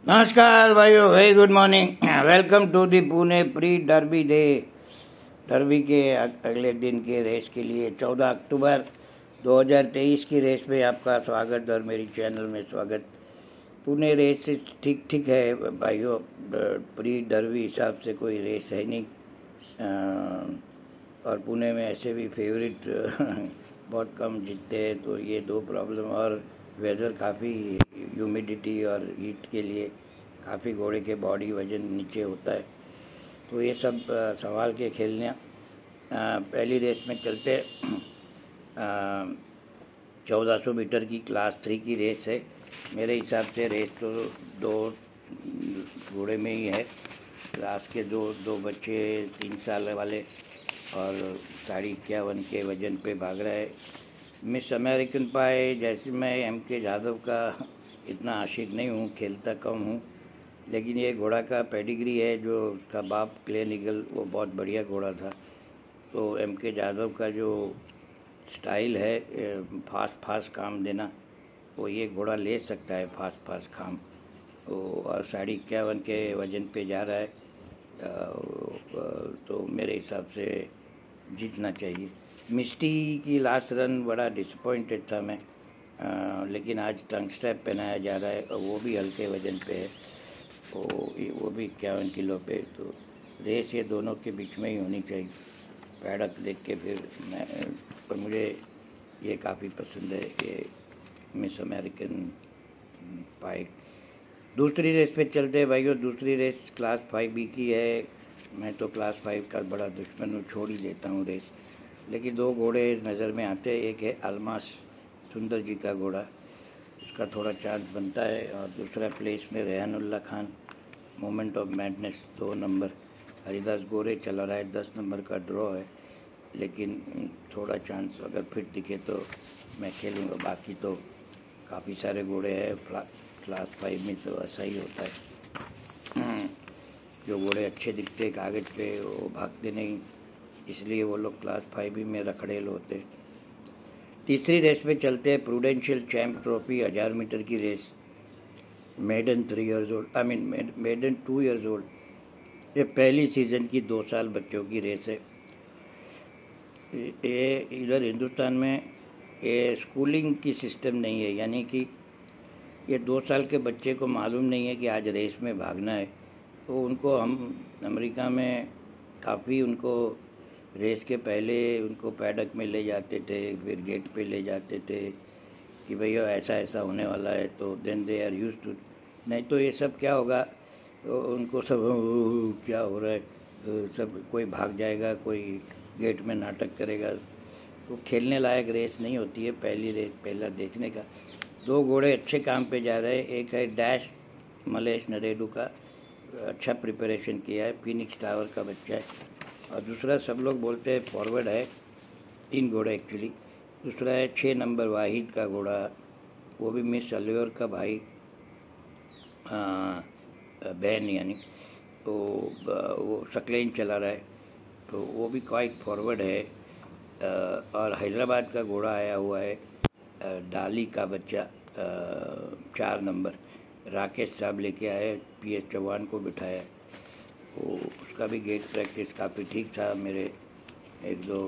नमस्कार भाइयों, very good morning. Welcome to the Pune pre derby day. Derby के अगले दिन के रेस के लिए 14 अक्टूबर 2023 की रेस में आपका स्वागत और मेरी चैनल में स्वागत। पुणे रेस ठीक ठीक है भाइयों, प्री डर्बी हिसाब से कोई रेस है नहीं। और पुणे में ऐसे भी फेवरेट बहुत कम जीतते हैं, तो ये दो प्रॉब्लम। और वेदर काफ़ी ह्यूमिडिटी और हीट के लिए काफ़ी घोड़े के बॉडी वजन नीचे होता है, तो ये सब संभाल के खेलने। पहली रेस में चलते 1400 मीटर की क्लास 3 की रेस है। मेरे हिसाब से रेस तो दो घोड़े में ही है। क्लास के दो बच्चे 3 साल वाले और 51.5 के वजन पे भाग रहा है। मिस अमेरिकन पाए जैसे मैं MK यादव का इतना आशिक नहीं हूँ, खेलता कम हूँ, लेकिन ये घोड़ा का पेडिग्री है। जो उसका बाप क्ले निगल, वो बहुत बढ़िया घोड़ा था। तो MK यादव का जो स्टाइल है फास्ट काम देना, वो ये घोड़ा ले सकता है फास्ट काम। और 51.5 के वजन पे जा रहा है, तो मेरे हिसाब से जीतना चाहिए। मिस्टी की लास्ट रन बड़ा डिसअपॉइंटेड था मैं, लेकिन आज टंग स्ट्रैप पहनाया जा रहा है और वो भी हल्के वजन पे है, वो भी 51 किलो पे। तो रेस ये दोनों के बीच में ही होनी चाहिए। पैडक देख के फिर पर मुझे ये काफ़ी पसंद है, ये मिस अमेरिकन पाई। दूसरी रेस पे चलते हैं भाइयों। दूसरी रेस क्लास 5B की है। मैं तो क्लास 5 का बड़ा दुश्मन हूँ, छोड़ ही देता हूँ रेस, लेकिन दो घोड़े नज़र में आते हैं। एक है अलमास सुंदर जी का घोड़ा, उसका थोड़ा चांस बनता है। और दूसरा प्लेस में Rehanullah Khan, moment of madness 2 number. Haridas Gore चला रहा है, 10 नंबर का ड्रॉ है, लेकिन थोड़ा चांस अगर फिट दिखे तो मैं खेलूँगा। बाकी तो काफ़ी सारे घोड़े हैं क्लास 5 में, तो ऐसा ही होता है। जो घोड़े अच्छे दिखते कागज़ पे वो भागते नहीं, इसलिए वो लोग क्लास 5 में रखड़ेल होते। तीसरी रेस में चलते हैं प्रूडेंशियल चैम्प ट्रॉफी 1000 मीटर की race. Maiden 3 years old, maiden 2 years old. ये पहली सीज़न की 2 साल बच्चों की रेस है। ये इधर हिंदुस्तान में ये स्कूलिंग की सिस्टम नहीं है, यानी कि ये 2 साल के बच्चे को मालूम नहीं है कि आज रेस में भागना है। तो उनको हम अमेरिका में काफ़ी उनको रेस के पहले उनको पैडक में ले जाते थे, फिर गेट पे ले जाते थे कि भैया ऐसा ऐसा होने वाला है, तो then they are used to. नहीं तो ये सब क्या होगा, तो उनको सब क्या हो रहा है, सब कोई भाग जाएगा, कोई गेट में नाटक करेगा। तो खेलने लायक रेस नहीं होती है पहली रेस, पहला देखने का। दो घोड़े अच्छे काम पे जा रहे हैं। एक है डैश मलेश नरेडू का, अच्छा प्रिपरेशन किया है, फिनिक्स टावर का बच्चा है। और दूसरा सब लोग बोलते हैं फॉरवर्ड है, 3 घोड़े एक्चुअली। दूसरा है 6 नंबर वाहिद का घोड़ा, वो भी मिस अलियोर का भाई बहन, यानी तो वो सकलेन चला रहा है, तो वो भी क्वाइट फॉरवर्ड है। और हैदराबाद का घोड़ा आया हुआ है, डाली का बच्चा 4 नंबर, राकेश साहब लेके आए, PS चौहान को बिठाया। वो उसका भी गेट प्रैक्टिस काफ़ी ठीक था। मेरे 1-2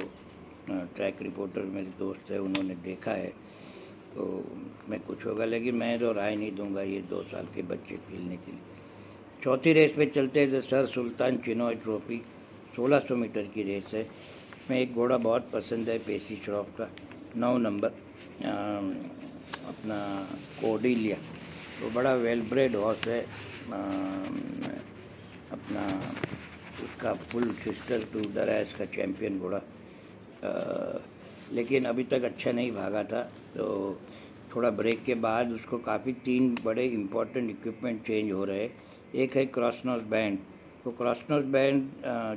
ट्रैक रिपोर्टर मेरे दोस्त है, उन्होंने देखा है, तो मैं कुछ होगा, लेकिन मैं तो राय नहीं दूंगा ये 2 साल के बच्चे खेलने के लिए। चौथी रेस पे चलते हैं, सर सुल्तान चिनॉय ट्रॉफी 1600 मीटर की रेस है। इसमें एक घोड़ा बहुत पसंद है, पेसी श्रॉफ का 9 नंबर, अपना कोडिलिया। तो बड़ा वेल ब्रेड हॉर्स है, अपना उसका फुल सिस्टर टू दराज का चैम्पियन घोड़ा, लेकिन अभी तक अच्छा नहीं भागा था। तो थोड़ा ब्रेक के बाद उसको काफ़ी 3 बड़े इम्पोर्टेंट इक्विपमेंट चेंज हो रहे हैं। एक है क्रॉसनोज बैंड। तो क्रॉसनोज बैंड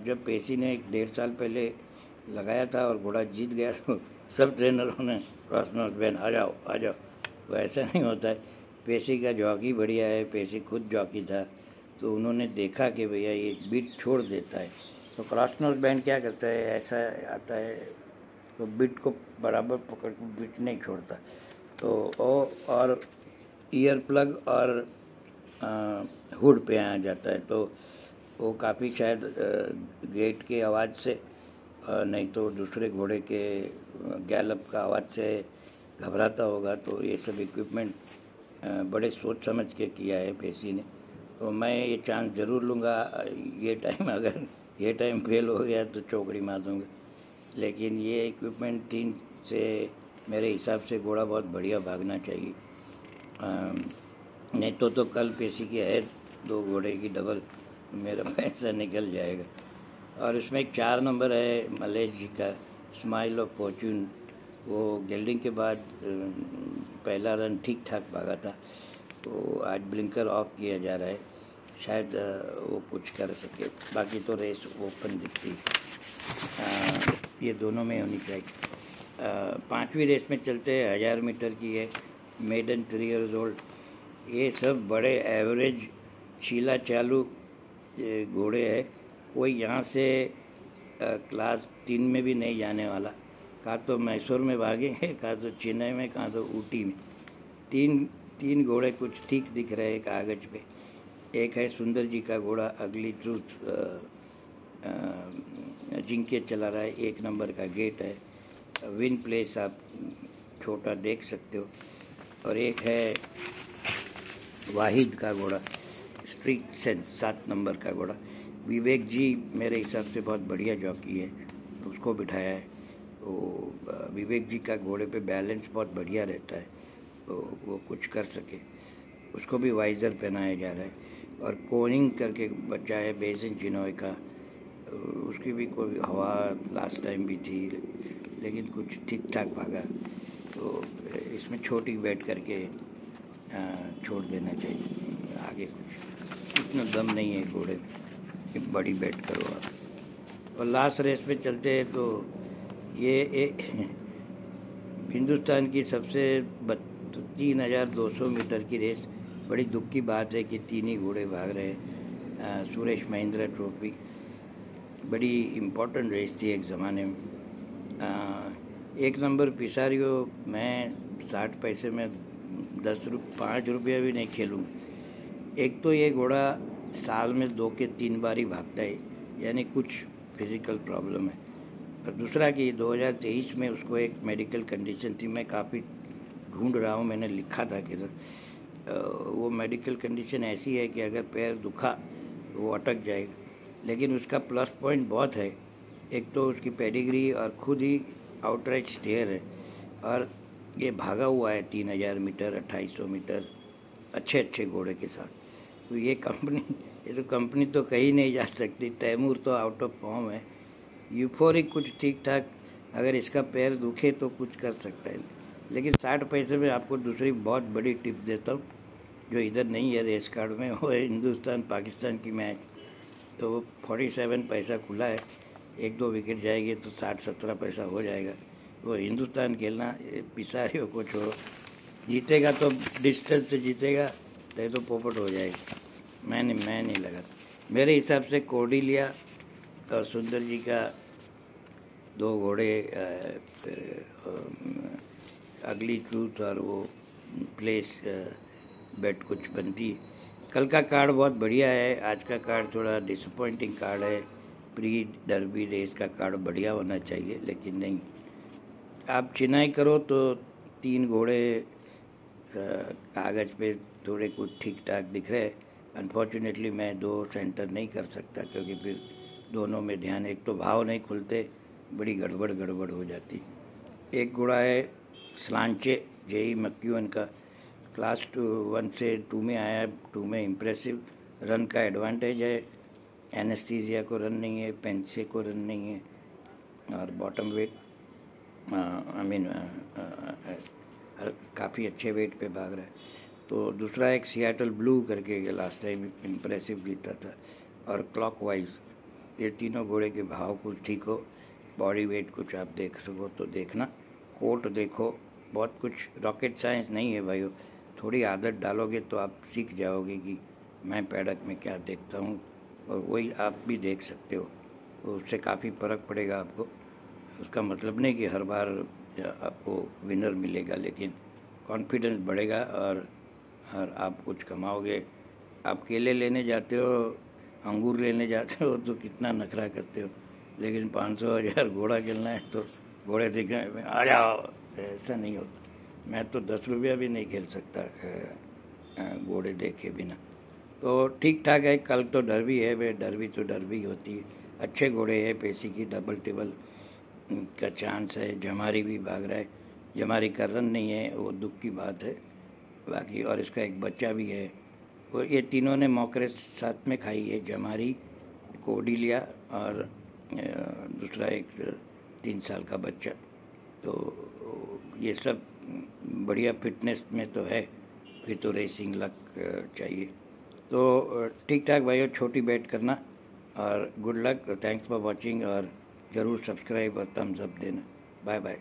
जब पेसी ने 1.5 साल पहले लगाया था और घोड़ा जीत गया, तो सब ट्रेनरों ने क्रॉसनोज बैंड आ जाओ आ जाओ। तो ऐसा नहीं होता है। पेसी का जॉकी बढ़िया है, पेसी खुद जॉकी था, तो उन्होंने देखा कि भैया ये बीट छोड़ देता है। तो क्रॉसनोज बैंड क्या करता है, ऐसा आता है तो बीट को बराबर पकड़ के बीट नहीं छोड़ता। तो और ईयर प्लग और हुड पे आ जाता है, तो वो काफ़ी शायद गेट के आवाज़ से नहीं तो दूसरे घोड़े के गैलप का आवाज़ से घबराता होगा। तो ये सब इक्विपमेंट बड़े सोच समझ के किया है पेशी ने। तो मैं ये चांस ज़रूर लूँगा। ये टाइम अगर ये टाइम फेल हो गया तो चौकड़ी मार दूँगा, लेकिन ये इक्विपमेंट 3 से मेरे हिसाब से घोड़ा बहुत बढ़िया भागना चाहिए। नहीं तो कल पेशी की है 2 घोड़े की डबल, मेरा पैसा निकल जाएगा। और उसमें एक 4 नंबर है मलेश जी का, स्माइल ऑफ फॉर्चून। वो गेल्डिंग के बाद पहला रन ठीक ठाक भागा था, तो आज ब्लिंकर ऑफ किया जा रहा है, शायद वो कुछ कर सके। बाकी तो रेस ओपन दिखती ये दोनों में होनी चाहिए। 5वीं रेस में चलते हैं, 1000 मीटर की है, मेडन 3 ईयर्स ओल्ड। ये सब बड़े एवरेज शीला चालू घोड़े हैं। कोई यहाँ से क्लास 3 में भी नहीं जाने वाला। कहा तो मैसूर में भागेंगे, कहा तो चेन्नई में, कहा तो ऊटी में। तीन घोड़े कुछ ठीक दिख रहे हैं कागज पे। एक है सुंदर जी का घोड़ा अगली ट्रूथ, जिंके चला रहा है, 1 नंबर का गेट है। विन प्लेस आप छोटा देख सकते हो। और एक है वाहिद का घोड़ा, स्ट्रीट सेंस 7 नंबर का घोड़ा। विवेक जी मेरे हिसाब से बहुत बढ़िया जॉकी है, उसको बिठाया है। तो विवेक जी का घोड़े पे बैलेंस बहुत बढ़िया रहता है, तो वो कुछ कर सके। उसको भी वाइज़र पहनाया जा रहा है। और कोनिंग करके बच्चा है बेसिन चिनोय का, उसकी भी कोई हवा लास्ट टाइम भी थी, लेकिन कुछ ठीक ठाक भागा। तो इसमें छोटी बैठ करके छोड़ देना चाहिए। आगे कुछ इतना दम नहीं है घोड़े कि बड़ी बैट करो आप। और लास्ट रेस पे चलते हैं, तो ये एक हिंदुस्तान की सबसे 3200 मीटर की रेस। बड़ी दुख की बात है कि 3 ही घोड़े भाग रहे हैं। सुरेश महिंद्रा ट्रॉफी बड़ी इम्पोर्टेंट रेस थी एक ज़माने में। 1 नंबर पिसारियो मैं 60 पैसे में 5 रुपया भी नहीं खेलूँगा। एक तो ये घोड़ा साल में 2 के 3 बार ही भागता है, यानी कुछ फिज़िकल प्रॉब्लम है। और दूसरा कि 2023 में उसको एक मेडिकल कंडीशन थी, मैं काफ़ी ढूंढ रहा हूँ, मैंने लिखा था किधर। वो मेडिकल कंडीशन ऐसी है कि अगर पैर दुखा तो वो अटक जाएगा। लेकिन उसका प्लस पॉइंट बहुत है। एक तो उसकी पेडिग्री और खुद ही आउटराइट स्टेयर है, और ये भागा हुआ है 3000 मीटर, 2800 मीटर अच्छे घोड़े के साथ। तो ये तो कंपनी तो कहीं नहीं जा सकती। तैमूर तो आउट ऑफ फॉर्म है। यूफोरिक कुछ ठीक ठाक, अगर इसका पैर दुखे तो कुछ कर सकता है। लेकिन 60 पैसे में आपको दूसरी बहुत बड़ी टिप देता हूँ, जो इधर नहीं है रेस कार्ड में, वो है हिंदुस्तान पाकिस्तान की मैच। तो वो 47 पैसा खुला है, 1-2 विकेट जाएगी तो 60-17 पैसा हो जाएगा। वो हिंदुस्तान खेलना, पिसारियों को छोड़ो। जीतेगा तो डिस्टेंस से जीतेगा, नहीं तो पोपट हो जाएगा। मैं नहीं लगा। मेरे हिसाब से कोर्डिलिया और सुंदर जी का 2 घोड़े, अगली ट्रूथ और वो प्लेस बेट कुछ बनती। कल का कार्ड बहुत बढ़िया है, आज का कार्ड थोड़ा डिसअपॉइंटिंग कार्ड है। प्री डर्बी रेस का कार्ड बढ़िया होना चाहिए, लेकिन नहीं। आप चिनाई करो तो 3 घोड़े कागज़ पे थोड़े कुछ ठीक ठाक दिख रहे। अनफॉर्चुनेटली मैं 2 सेंटर नहीं कर सकता, क्योंकि फिर दोनों में ध्यान, एक तो भाव नहीं खुलते, बड़ी गड़बड़ हो जाती। एक घोड़ा है स्लांचे जेई मक्यून का, क्लास 1 से 2 में आया, 2 में इम्प्रेसिव रन का एडवांटेज है। एनेस्थीसिया को रन नहीं है, पेंसे को रन नहीं है, और बॉटम वेट काफ़ी अच्छे वेट पे भाग रहा है। तो दूसरा एक सियाटल ब्लू करके लास्ट टाइम इम्प्रेसिव जीता था। और क्लॉकवाइज ये तीनों घोड़े के भाव कुछ ठीक हो, बॉडी वेट कुछ आप देख सको तो देखना, कोट देखो। बहुत कुछ रॉकेट साइंस नहीं है भाइयों, थोड़ी आदत डालोगे तो आप सीख जाओगे कि मैं पैडक में क्या देखता हूँ, और वही आप भी देख सकते हो। तो उससे काफ़ी फ़र्क पड़ेगा आपको। उसका मतलब नहीं कि हर बार आपको विनर मिलेगा, लेकिन कॉन्फिडेंस बढ़ेगा और आप कुछ कमाओगे। आप केले लेने जाते हो, अंगूर लेने जाते हो तो कितना नखरा करते हो, लेकिन 500,000 घोड़ा खेलना है तो घोड़े देखने में आ जाओ, ऐसा नहीं होता। मैं तो 10 रुपया भी नहीं खेल सकता घोड़े देखे बिना। तो ठीक ठाक है। कल तो डरबी है भाई, डरबी तो डरबी होती है। अच्छे घोड़े है, पेशी की डबल टेबल का चांस है। जमारी भी भाग रहा है, जमारी का रन नहीं है, वो दुख की बात है बाकी। और इसका एक बच्चा भी है, वो ये तीनों ने मौकरे साथ में खाई है, जमारी, कोडिलिया और दूसरा एक 3 साल का बच्चा। तो ये सब बढ़िया फिटनेस में तो है, फिर तो रेसिंग लक चाहिए। तो ठीक ठाक भाइयों, छोटी बैट करना और good luck. Thanks for watching और ज़रूर सब्सक्राइब और थम्स अप देना। Bye bye.